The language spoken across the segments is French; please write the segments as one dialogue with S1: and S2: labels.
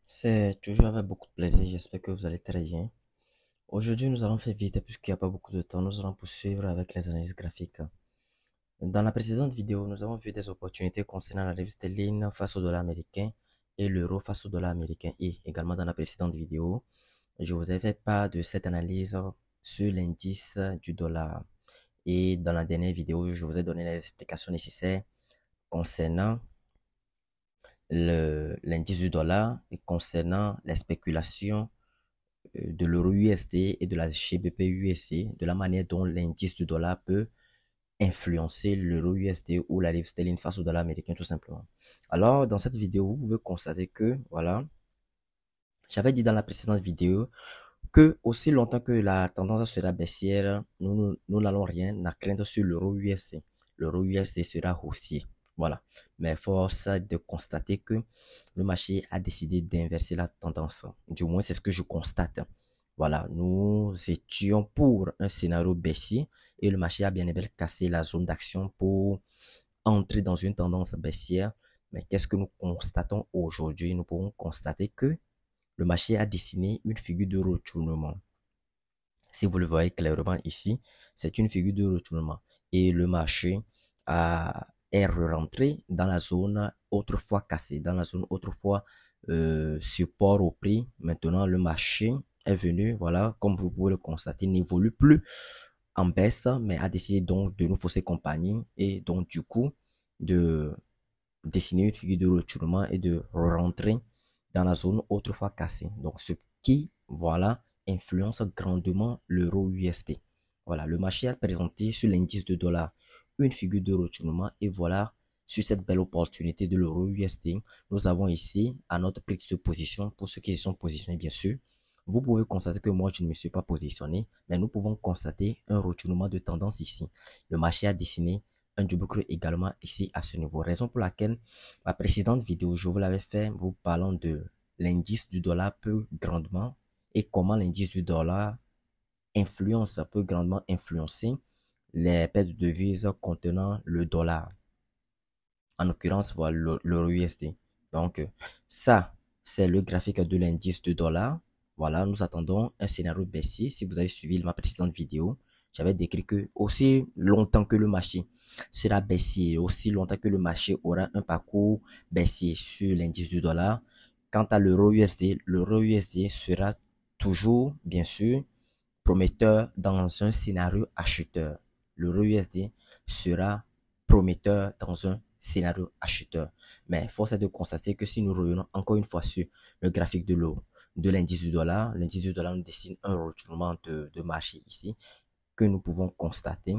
S1: C'est toujours avec beaucoup de plaisir, j'espère que vous allez très bien. Aujourd'hui, nous allons faire vite puisqu'il n'y a pas beaucoup de temps. Nous allons poursuivre avec les analyses graphiques. Dans la précédente vidéo, nous avons vu des opportunités concernant la livre sterling face au dollar américain et l'euro face au dollar américain. Et également dans la précédente vidéo, je vous ai fait part de cette analyse sur l'indice du dollar. Et dans la dernière vidéo, je vous ai donné les explications nécessaires concernant l'indice du dollar et concernant les spéculations de l'euro USD et de la GBP USD, de la manière dont l'indice du dollar peut influencer l'euro USD ou la livre sterling face au dollar américain tout simplement. Alors, dans cette vidéo, vous pouvez constater que, voilà, j'avais dit dans la précédente vidéo que aussi longtemps que la tendance sera baissière, nous n'allons rien à craindre sur l'euro USD. L'euro USD sera haussier. Voilà. Mais force de constater que le marché a décidé d'inverser la tendance. Du moins, c'est ce que je constate. Voilà. Nous étions pour un scénario baissier et le marché a bien et bien cassé la zone d'action pour entrer dans une tendance baissière. Mais qu'est-ce que nous constatons aujourd'hui? Nous pouvons constater que le marché a dessiné une figure de retournement. Si vous le voyez clairement ici, c'est une figure de retournement. Et le marché est rentré dans la zone autrefois cassée, dans la zone autrefois support au prix. Maintenant, le marché est venu, voilà, comme vous pouvez le constater, n'évolue plus en baisse, mais a décidé donc de nous fausser compagnie et donc du coup de dessiner une figure de retournement et de rentrer dans la zone autrefois cassée. Donc, ce qui, voilà, influence grandement l'euro USD. Voilà, le marché a présenté sur l'indice de dollar une figure de retournement et voilà, sur cette belle opportunité de l'euro USD, nous avons ici à notre prise de position, pour ceux qui sont positionnés bien sûr, vous pouvez constater que moi je ne me suis pas positionné, mais nous pouvons constater un retournement de tendance ici. Le marché a dessiné un double creux également ici à ce niveau. Raison pour laquelle la précédente vidéo, je vous l'avais fait vous parlant de l'indice du dollar peut grandement et comment l'indice du dollar peut grandement influencer les paires de devises contenant le dollar. En l'occurrence, voilà l'euro USD. Donc, ça, c'est le graphique de l'indice du dollar. Voilà, nous attendons un scénario baissier. Si vous avez suivi ma précédente vidéo, j'avais décrit que aussi longtemps que le marché sera baissier, aussi longtemps que le marché aura un parcours baissier sur l'indice du dollar, quant à l'euro USD sera toujours, bien sûr, prometteur dans un scénario acheteur. L'euro USD sera prometteur dans un scénario acheteur. Mais force est de constater que si nous revenons encore une fois sur le graphique de l'eau, de l'indice du dollar nous dessine un retournement de marché ici que nous pouvons constater.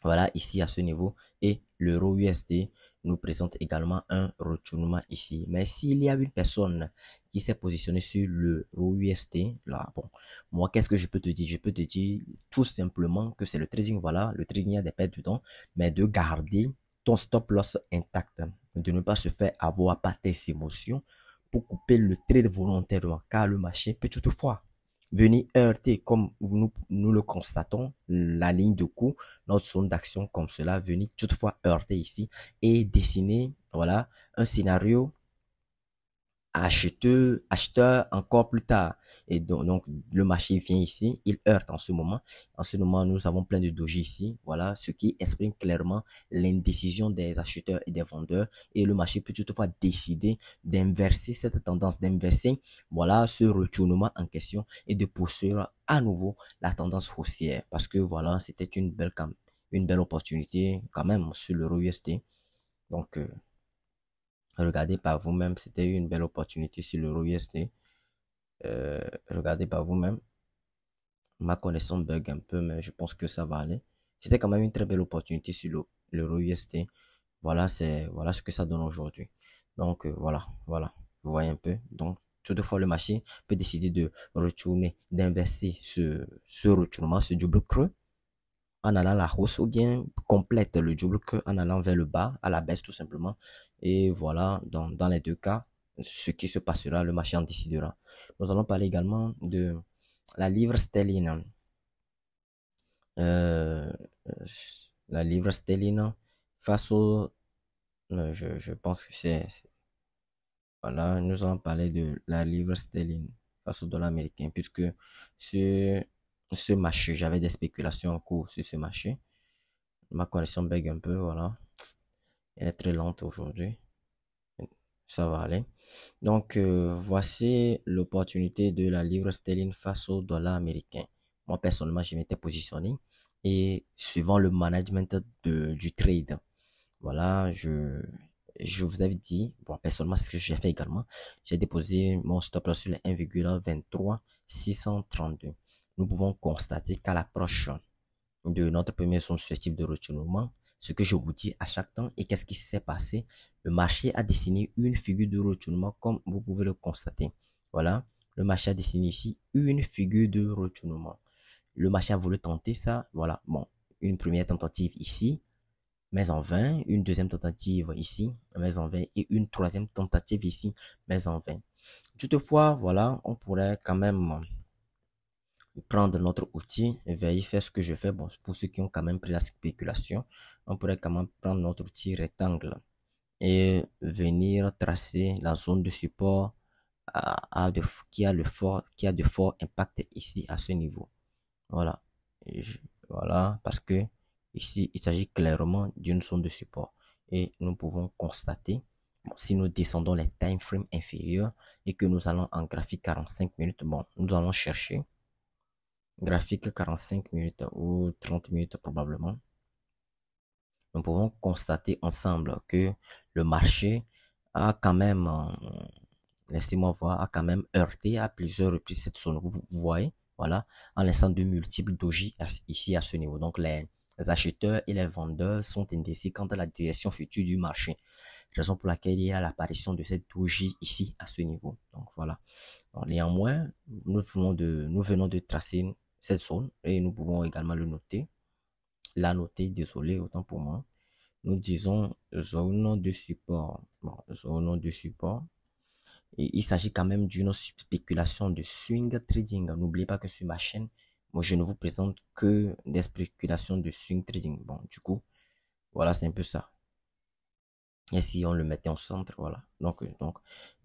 S1: Voilà, ici à ce niveau. Et l'euro USD nous présente également un retournement ici. Mais s'il y a une personne qui s'est positionnée sur l'euro USD, là, bon, moi, qu'est-ce que je peux te dire? Je peux te dire tout simplement que c'est le trading, voilà, le trading, il y a des pertes dedans, mais de garder ton stop loss intact, de ne pas se faire avoir par tes émotions pour couper le trade volontairement, car le marché peut toutefois venir heurter, comme nous le constatons, la ligne de coup, notre zone d'action comme cela, venir toutefois heurter ici et dessiner, voilà, un scénario acheteur encore plus tard. Et donc, le marché vient ici, il heurte en ce moment. En ce moment, nous avons plein de doji ici. Voilà, ce qui exprime clairement l'indécision des acheteurs et des vendeurs. Et le marché peut toutefois décider d'inverser cette tendance, d'inverser, voilà, ce retournement en question et de poursuivre à nouveau la tendance haussière. Parce que voilà, c'était une belle opportunité quand même sur l'euro USD. Donc, regardez par vous-même, c'était une belle opportunité sur l'euro USD. Regardez par vous-même. Ma connaissance bug un peu, mais je pense que ça va aller. C'était quand même une très belle opportunité sur l'euro USD. Voilà ce que ça donne aujourd'hui. Donc, voilà. Vous voyez un peu. Donc, toutefois, le marché peut décider de retourner, d'inverser ce retournement, ce double creux en allant à la hausse ou bien complète le double creux en allant vers le bas, à la baisse tout simplement. Et voilà, dans les deux cas, ce qui se passera, le marché en décidera. Nous allons parler également de la livre sterling. Euh, la livre sterling face au... je pense que Voilà, nous allons parler de la livre sterling face au dollar américain, puisque ce, ce marché, j'avais des spéculations en cours sur ce marché. Ma connexion bug un peu, voilà. Elle est très lente aujourd'hui. Ça va aller. Donc, voici l'opportunité de la livre sterling face au dollar américain. Moi, personnellement, je m'étais positionné et suivant le management du trade, voilà, je vous avais dit, bon, personnellement, c'est ce que j'ai fait également. J'ai déposé mon stop loss sur le 1,23632. Nous pouvons constater qu'à l'approche de notre premier son susceptible de retournement, ce que je vous dis à chaque temps et qu'est-ce qui s'est passé. Le marché a dessiné une figure de retournement comme vous pouvez le constater. Voilà, le marché a dessiné ici une figure de retournement. Le marché a voulu tenter ça. Voilà, bon, une première tentative ici, mais en vain, une deuxième tentative ici, mais en vain, et une troisième tentative ici, mais en vain. Toutefois, voilà, on pourrait quand même prendre notre outil et veiller faire ce que je fais. Bon, pour ceux qui ont quand même pris la spéculation, on pourrait quand même prendre notre outil rectangle et venir tracer la zone de support qui a de forts impacts ici à ce niveau. Voilà. Voilà, parce que ici, il s'agit clairement d'une zone de support. Et nous pouvons constater, bon, si nous descendons les time frames inférieurs et que nous allons en graphique 45 minutes, bon, nous allons chercher graphique 45 minutes ou 30 minutes probablement. Nous pouvons constater ensemble que le marché a quand même, laissez-moi voir, a quand même heurté à plusieurs reprises cette zone. Vous voyez, voilà, en laissant de multiples dojis ici à ce niveau. Donc, les acheteurs et les vendeurs sont indécis quant à la direction future du marché. Raison pour laquelle il y a l'apparition de cette doji ici à ce niveau. Donc, voilà. Donc, néanmoins, nous venons de tracer cette zone et nous pouvons également le noter. La noter, désolé, autant pour moi. Nous disons zone de support. Bon, zone de support. Et il s'agit quand même d'une spéculation de swing trading. N'oubliez pas que sur ma chaîne, moi, je ne vous présente que des spéculations de swing trading. Bon, du coup, voilà, c'est un peu ça. Et si on le mettait en centre, voilà. Donc,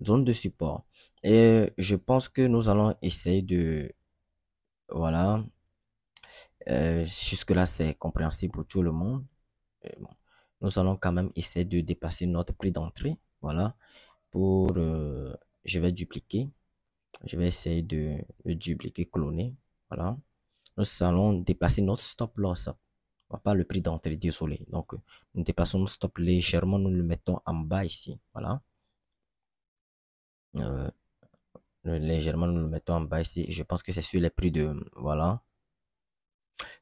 S1: zone de support. Et je pense que nous allons essayer de, voilà, jusque-là, c'est compréhensible pour tout le monde. Bon, nous allons quand même essayer de dépasser notre prix d'entrée. Voilà. Pour, je vais dupliquer. Je vais essayer de dupliquer, cloner. Voilà. Nous allons déplacer notre stop loss. Pas le prix d'entrée, désolé. Donc, nous dépassons notre stop légèrement. Nous le mettons en bas ici. Voilà. Euh, légèrement, nous le mettons en bas ici. Je pense que c'est sur les prix de, voilà.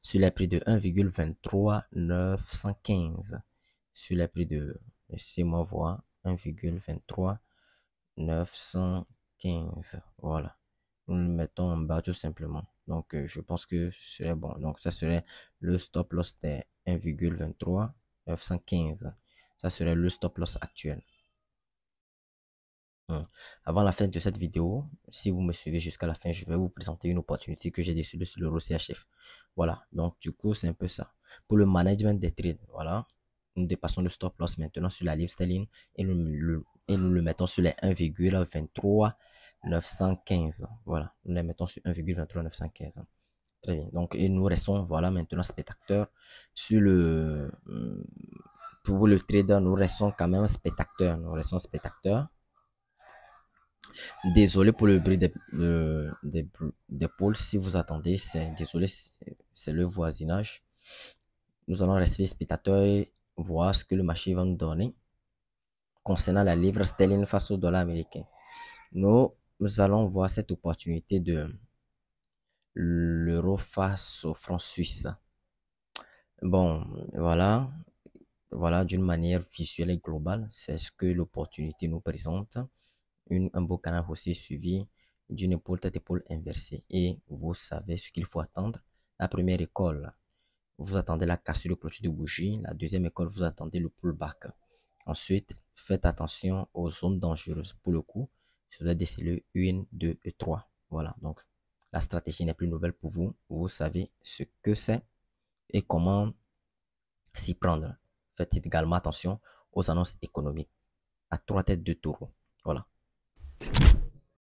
S1: Sur les prix de 1,23915. Sur les prix de, laissez-moi voir, 1,23915. Voilà. Nous le mettons en bas tout simplement. Donc, je pense que ce serait bon. Donc, ça serait le stop loss des 1,23915. Ça serait le stop loss actuel. Avant la fin de cette vidéo, si vous me suivez jusqu'à la fin, je vais vous présenter une opportunité que j'ai décidé sur le CHF. Voilà, donc du coup, c'est un peu ça. Pour le management des trades, voilà, nous dépassons le stop loss maintenant sur la livre sterling et nous le mettons sur les 1,23915. Voilà, nous les mettons sur 1,23915. Très bien, donc et nous restons, voilà, maintenant spectateurs sur pour le trader, nous restons quand même spectateurs, nous restons spectateurs. Désolé pour le bruit des pôles. Si vous attendez, désolé, c'est le voisinage. Nous allons rester spectateurs et voir ce que le marché va nous donner concernant la livre sterling face au dollar américain. Nous allons voir cette opportunité de l'euro face au franc suisse. Bon, voilà, d'une manière visuelle et globale, c'est ce que l'opportunité nous présente. Un beau canal haussier suivi d'une épaule tête-épaule inversée. Et vous savez ce qu'il faut attendre. La première école, vous attendez la cassure de clôture de bougie. La deuxième école, vous attendez le pullback. Ensuite, faites attention aux zones dangereuses. Pour le coup, je vais déceler 1, 2 et 3. Voilà, donc la stratégie n'est plus nouvelle pour vous. Vous savez ce que c'est et comment s'y prendre. Faites également attention aux annonces économiques à 3 têtes de taureau. Voilà.